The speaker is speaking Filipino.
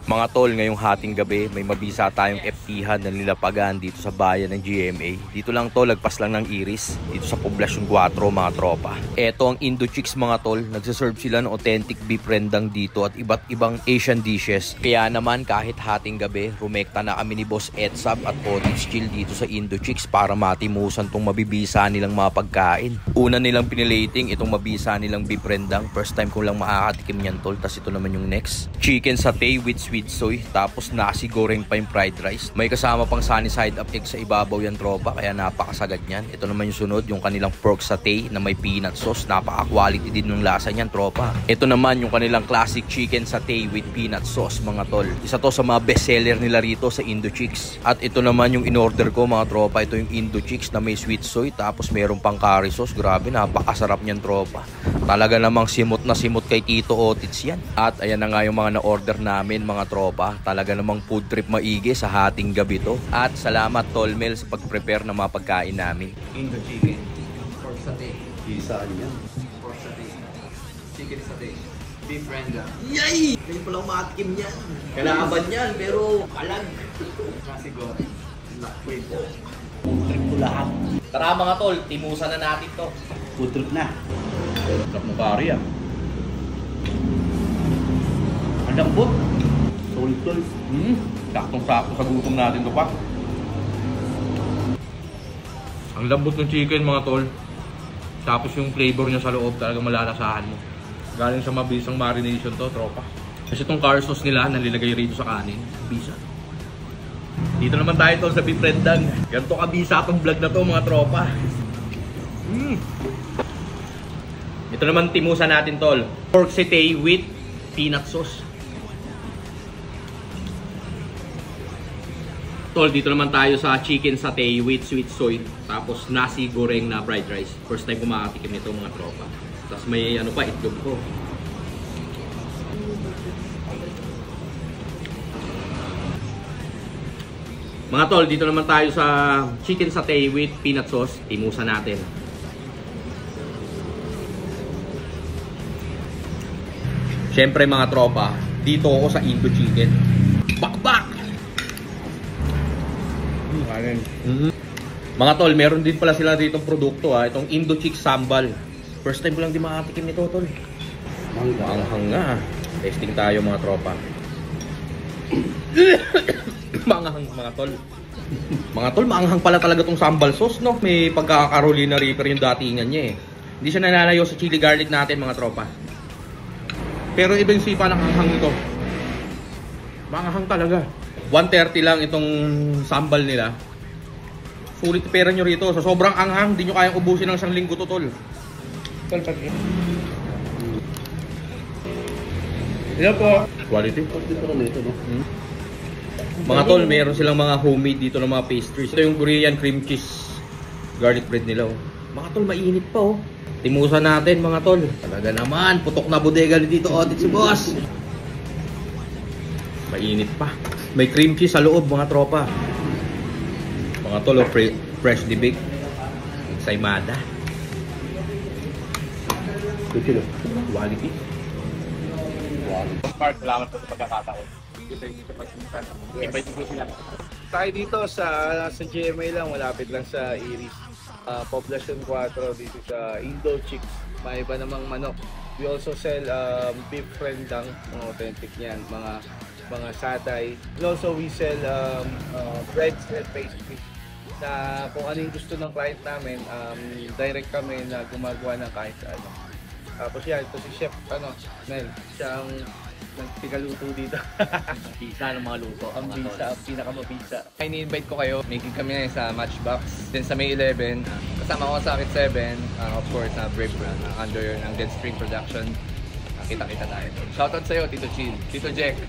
Mga tol, ngayong hating gabi, may mabisa tayong FT-han na nilapagan dito sa bayan ng GMA. Dito lang to, lagpas lang ng Iris, dito sa Poblacion 4 mga tropa. Eto ang Indochicks mga tol, nagsaserve sila ng authentic beef rendang dito at iba't ibang Asian dishes. Kaya naman kahit hating gabi, rumekta na kami ni Boss Etsab at Otis Chill dito sa Indochicks para matimusan tong mabibisa nilang mga pagkain. Una nilang pinilating itong mabisa nilang beef rendang, first time ko lang makakatikim yan tol, tas ito naman yung next. Chicken satay with sweet soy, tapos nasi goreng pa yung fried rice. May kasama pang sunny side up egg sa ibabaw yan tropa, kaya napakasagad niyan. Ito naman yung sunod, yung kanilang pork satay na may peanut sauce. Napaka-quality din ng lasa niyan tropa. Ito naman yung kanilang classic chicken satay with peanut sauce mga tol. Isa to sa mga best seller nila rito sa Indochicks. At ito naman yung in-order ko mga tropa. Ito yung Indochicks na may sweet soy, tapos meron pang curry sauce. Grabe, napakasarap niyan tropa. Talaga namang simot na simot kay Tito Otits yan. At ayan na nga yung mga na-order namin mga tropa. Talaga namang food trip maigi sa hating gabi to. At salamat Tol Mel sa pag-prepare ng mga pagkain namin. Indo chicken, pork satay, Isaan yan. pork satay, chicken satay, beef rendang. Yay! Ngayon palang matikim yan. Kalaban yan, pero kalag. Nasi goreng. Wait po. Food trip ko lahat. Tara mga tol, timusan na natin to. Food trip na. Sarap ng curry ah. Ang lambot. Solid tol. Saktong-sakto sa gutom natin to pa. Ang lambot ng chicken mga tol. Tapos yung flavor niya sa loob talagang malalasahan mo. Galing sa mabisang marination to, tropa. Kasi itong curry sauce nila nalilagay rito sa kanin. Bisa. Dito naman tayo tol sa beef rendang. Ganito kabisa itong vlog na to mga tropa. Ito naman timusan natin tol. Pork satay with peanut sauce. Tol, dito naman tayo sa chicken satay with sweet soy. Tapos nasi goreng na fried rice. First time ko makatikim nito mga tropa. Tapos may ano pa, itlog ko. Mga tol, dito naman tayo sa chicken satay with peanut sauce. Timusan natin. Siyempre mga tropa, dito ako sa Indo Chicken. Bakbak! Mga tol, meron din pala sila ditong produkto ha. Itong Indochicks Sambal. First time ko lang din makatikim nito tol. Manghang nga. Testing tayo mga tropa. Manghang mga tol. Mga tol, manghang pala talaga tong sambal sauce no. May pagkaka-Carolina Reaper yung datingan niya eh. Hindi siya nananayo sa chili garlic natin mga tropa. Pero ibang sipa ng anghang nito. Manghang talaga. 130 lang itong sambal nila. Sulit pera nyo rito. Sa sobrang anghang, hindi nyo kayang ubusin ng isang linggo to tol. Yan po. Quality. Mga tol, meron silang mga homemade dito ng mga pastries. Ito yung Korean cream cheese garlic bread nila. Oh. Mga tol, mainit pa oh. Timusan natin mga tol. Talaga naman, putok na bodega dito Otis si boss. Mainit pa. May cream cheese sa loob mga tropa. Mga tol, freshly baked. Saimada. Quality. Mark, salamat po sa pagkakataon. Invite ko sila. Tayo dito sa GMA lang, malapit lang sa Iris. Poblacion 4 dito sa Indochicks. May iba namang manok. We also sell beef rendang, mga authentic niyan, mga satay. And also we sell breads and pastries. Na kung ano yung gusto ng client namin, direct kami na gumagawa ng kahit ano. Tapos yan, ito si Chef Mel, siya ang nagtigaluto dito. Bisa ng mga luto. Ang bisa, ang pinakamabisa. Ini-invite ko kayo, making kami ngayon sa Matchbox. Then sa May 11, kasama ko sa Akit 7, of course, Brave Brand, under ng Dead Spring Production. Kita-kita tayo. Shoutout sa'yo, Tito Chill, Tito Jack.